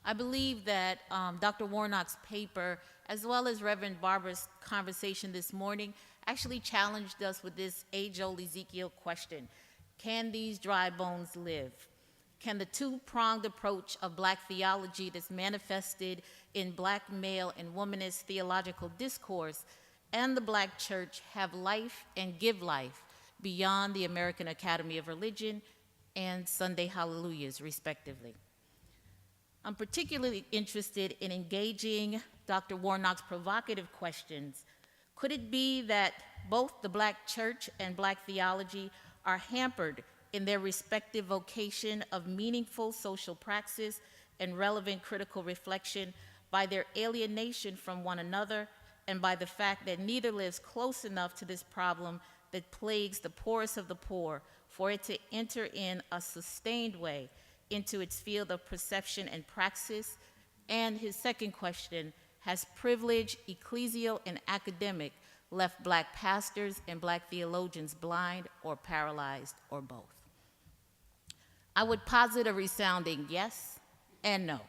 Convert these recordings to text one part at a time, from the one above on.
I believe that Dr. Warnock's paper, as well as Reverend Barbara's conversation this morning, actually challenged us with this age-old Ezekiel question: can these dry bones live? Can the two-pronged approach of Black theology that's manifested in Black male and womanist theological discourse and the Black church have life and give life beyond the American Academy of Religion and Sunday Hallelujahs, respectively? I'm particularly interested in engaging Dr. Warnock's provocative questions. Could it be that both the Black church and Black theology are hampered in their respective vocation of meaningful social praxis and relevant critical reflection by their alienation from one another and by the fact that neither lives close enough to this problem that plagues the poorest of the poor for it to enter in a sustained way into its field of perception and praxis? And his second question: has privilege, ecclesial and academic, left Black pastors and Black theologians blind or paralyzed or both? I would posit a resounding yes and no.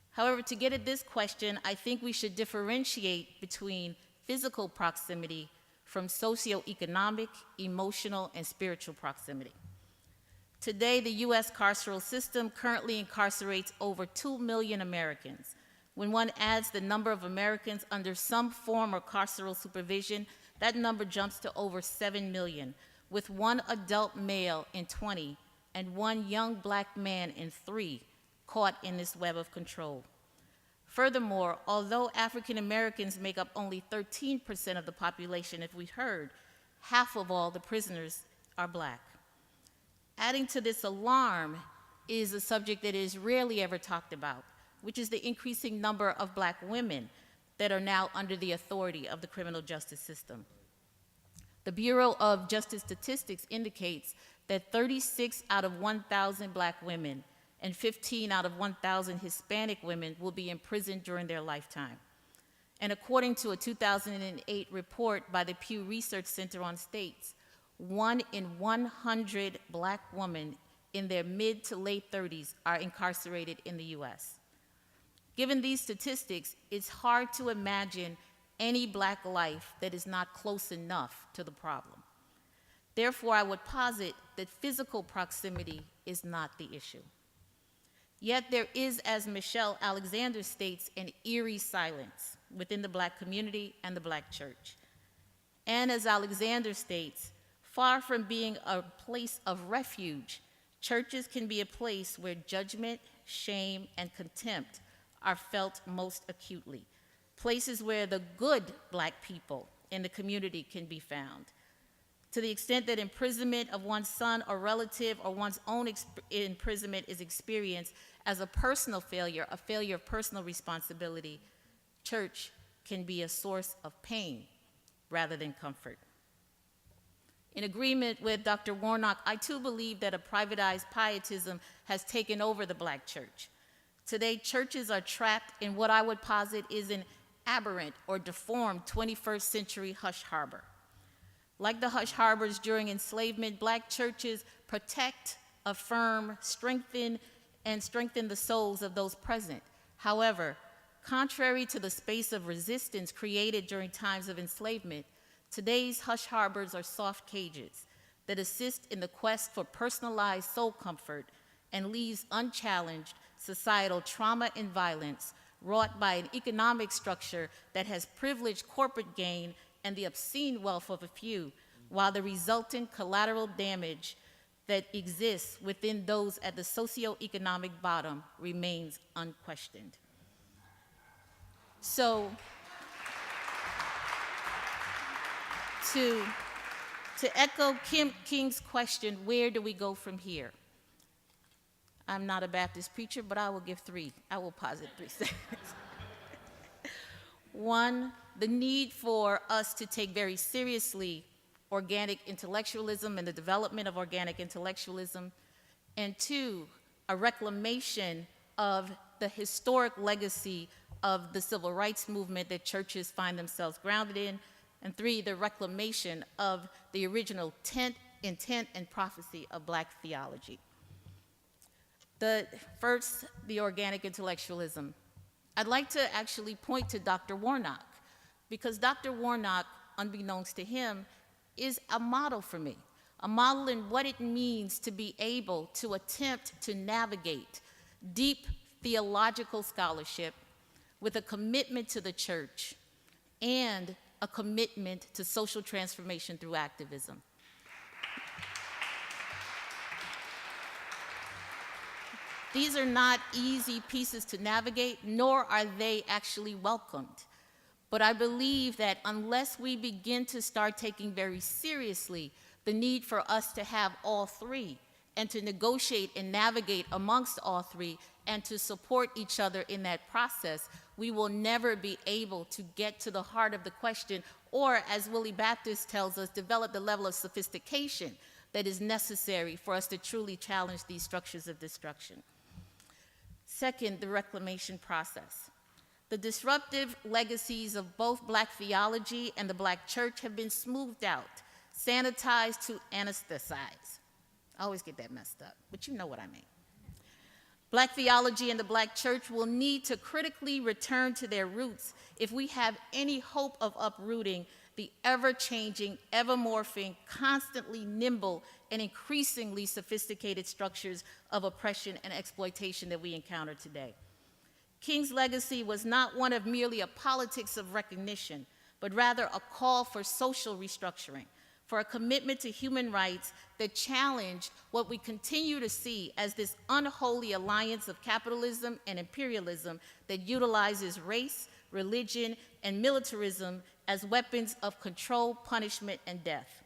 However, to get at this question, I think we should differentiate between physical proximity from socioeconomic, emotional, and spiritual proximity. Today, the U.S. carceral system currently incarcerates over 2 million Americans. When one adds the number of Americans under some form of carceral supervision, that number jumps to over 7 million, with 1 adult male in 20 and 1 young Black man in 3 caught in this web of control. Furthermore, although African Americans make up only 13% of the population, if we heard, half of all the prisoners are Black. Adding to this alarm is a subject that is rarely ever talked about, which is the increasing number of Black women that are now under the authority of the criminal justice system. The Bureau of Justice Statistics indicates that 36 out of 1,000 Black women and 15 out of 1,000 Hispanic women will be imprisoned during their lifetime. And according to a 2008 report by the Pew Research Center on States, 1 in 100 Black women in their mid to late 30s are incarcerated in the US. Given these statistics, it's hard to imagine any Black life that is not close enough to the problem. Therefore, I would posit that physical proximity is not the issue. Yet there is, as Michelle Alexander states, an eerie silence within the Black community and the Black church. And as Alexander states, far from being a place of refuge, churches can be a place where judgment, shame, and contempt are felt most acutely, places where the good Black people in the community can be found. To the extent that imprisonment of one's son or relative or one's own imprisonment is experienced as a personal failure, a failure of personal responsibility, church can be a source of pain rather than comfort. In agreement with Dr. Warnock, I too believe that a privatized pietism has taken over the Black church. Today, churches are trapped in what I would posit is an aberrant or deformed 21st century hush harbor. Like the hush harbors during enslavement, Black churches protect, affirm, strengthen the souls of those present. However, contrary to the space of resistance created during times of enslavement, today's hush harbors are soft cages that assist in the quest for personalized soul comfort and leaves unchallenged societal trauma and violence wrought by an economic structure that has privileged corporate gain and the obscene wealth of a few, while the resultant collateral damage that exists within those at the socioeconomic bottom remains unquestioned. So, to echo Kim King's question, where do we go from here? I'm not a Baptist preacher, but I will give 3. I will posit 3 statements. 1, the need for us to take very seriously organic intellectualism and the development of organic intellectualism. And 2, a reclamation of the historic legacy of the civil rights movement that churches find themselves grounded in. And 3, the reclamation of the original intent and prophecy of Black theology. The organic intellectualism. I'd like to actually point to Dr. Warnock, because Dr. Warnock, unbeknownst to him, is a model for me, a model in what it means to be able to attempt to navigate deep theological scholarship with a commitment to the church and a commitment to social transformation through activism. These are not easy pieces to navigate, nor are they actually welcomed. But I believe that unless we begin to start taking very seriously the need for us to have all three and to negotiate and navigate amongst all three and to support each other in that process, we will never be able to get to the heart of the question, or as Willie Baptist tells us, develop the level of sophistication that is necessary for us to truly challenge these structures of destruction. Second, the reclamation process. The disruptive legacies of both Black theology and the Black church have been smoothed out, sanitized to anesthetize. I always get that messed up, but you know what I mean. Black theology and the Black church will need to critically return to their roots if we have any hope of uprooting the ever-changing, ever-morphing, constantly nimble, and increasingly sophisticated structures of oppression and exploitation that we encounter today. King's legacy was not one of merely a politics of recognition, but rather a call for social restructuring, for a commitment to human rights that challenged what we continue to see as this unholy alliance of capitalism and imperialism that utilizes race, religion, and militarism as weapons of control, punishment, and death.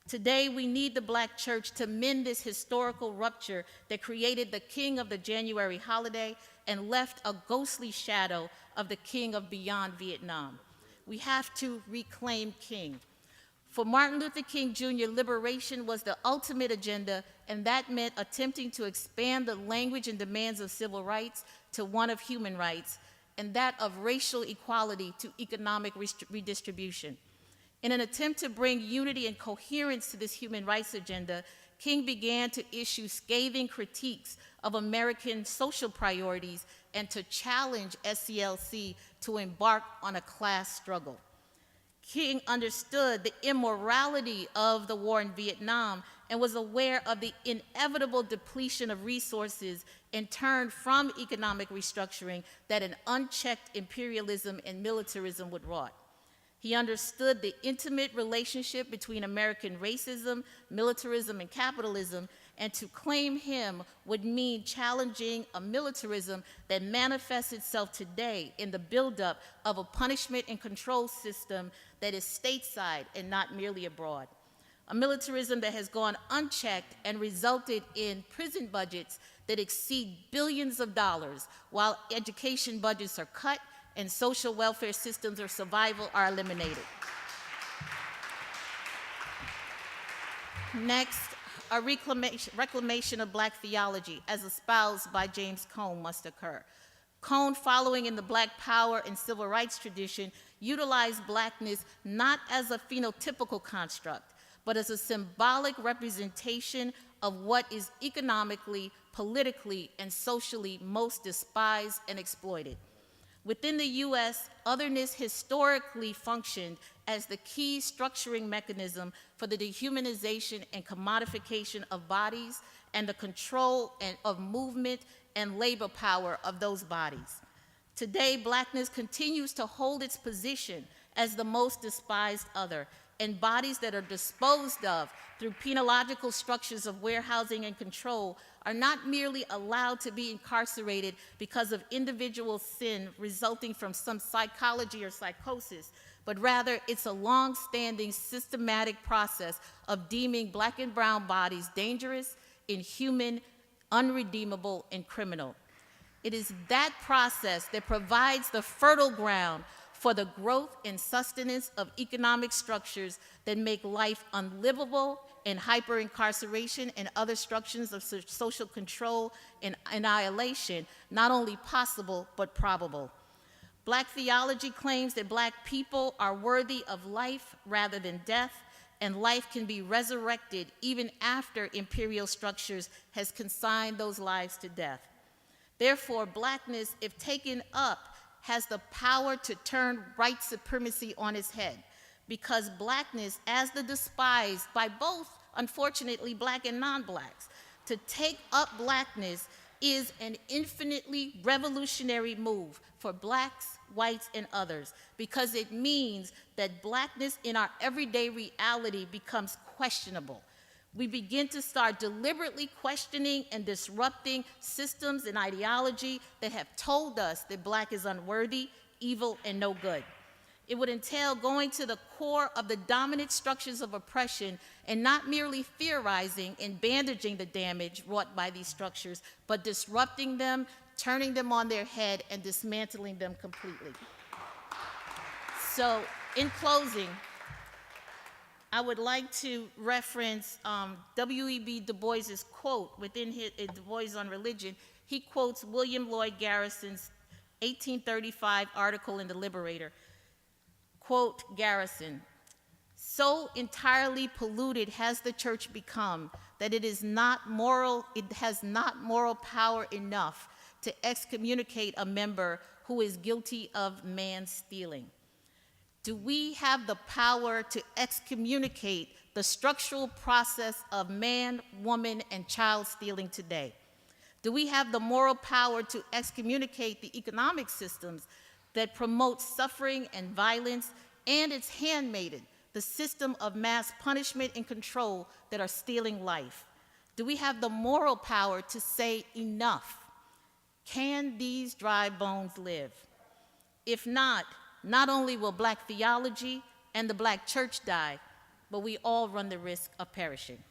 Today, we need the Black church to mend this historical rupture that created the king of the January holiday and left a ghostly shadow of the king of beyond Vietnam. We have to reclaim King. For Martin Luther King Jr., liberation was the ultimate agenda, and that meant attempting to expand the language and demands of civil rights to one of human rights, and that of racial equality to economic redistribution. In an attempt to bring unity and coherence to this human rights agenda, King began to issue scathing critiques of American social priorities and to challenge SCLC to embark on a class struggle. King understood the immorality of the war in Vietnam and was aware of the inevitable depletion of resources and turned from economic restructuring that an unchecked imperialism and militarism would wrought. He understood the intimate relationship between American racism, militarism, and capitalism, and to claim him would mean challenging a militarism that manifests itself today in the buildup of a punishment and control system that is stateside and not merely abroad. A militarism that has gone unchecked and resulted in prison budgets that exceed billions of dollars, while education budgets are cut and social welfare systems of survival are eliminated. Next, a reclamation of Black theology as espoused by James Cone must occur. Cone, following in the Black power and civil rights tradition, utilized Blackness not as a phenotypical construct, but as a symbolic representation of what is economically, politically, and socially most despised and exploited. Within the US, otherness historically functioned as the key structuring mechanism for the dehumanization and commodification of bodies and the control of movement and labor power of those bodies. Today, Blackness continues to hold its position as the most despised other, and bodies that are disposed of through penological structures of warehousing and control are not merely allowed to be incarcerated because of individual sin resulting from some psychology or psychosis, but rather it's a long-standing systematic process of deeming Black and brown bodies dangerous, inhuman, unredeemable, and criminal. It is that process that provides the fertile ground for the growth and sustenance of economic structures that make life unlivable and hyper-incarceration and other structures of social control and annihilation not only possible, but probable. Black theology claims that Black people are worthy of life rather than death, and life can be resurrected even after imperial structures has consigned those lives to death. Therefore, Blackness, if taken up, has the power to turn white supremacy on its head, because Blackness, as the despised by both, unfortunately, Black and non-Blacks, to take up Blackness is an infinitely revolutionary move for Blacks, whites, and others, because it means that Blackness in our everyday reality becomes questionable. We begin to start deliberately questioning and disrupting systems and ideology that have told us that Black is unworthy, evil, and no good. It would entail going to the core of the dominant structures of oppression and not merely theorizing and bandaging the damage wrought by these structures, but disrupting them, turning them on their head, and dismantling them completely. So, in closing, I would like to reference W.E.B. Du Bois's quote within his Du Bois on Religion. He quotes William Lloyd Garrison's 1835 article in The Liberator. Quote, Garrison, "So entirely polluted has the church become that it has not moral power enough to excommunicate a member who is guilty of man stealing." Do we have the power to excommunicate the structural process of man, woman, and child stealing today? Do we have the moral power to excommunicate the economic systems that promote suffering and violence, and its handmaiden, the system of mass punishment and control that are stealing life? Do we have the moral power to say enough? Can these dry bones live? If not only will Black theology and the Black church die, but we all run the risk of perishing.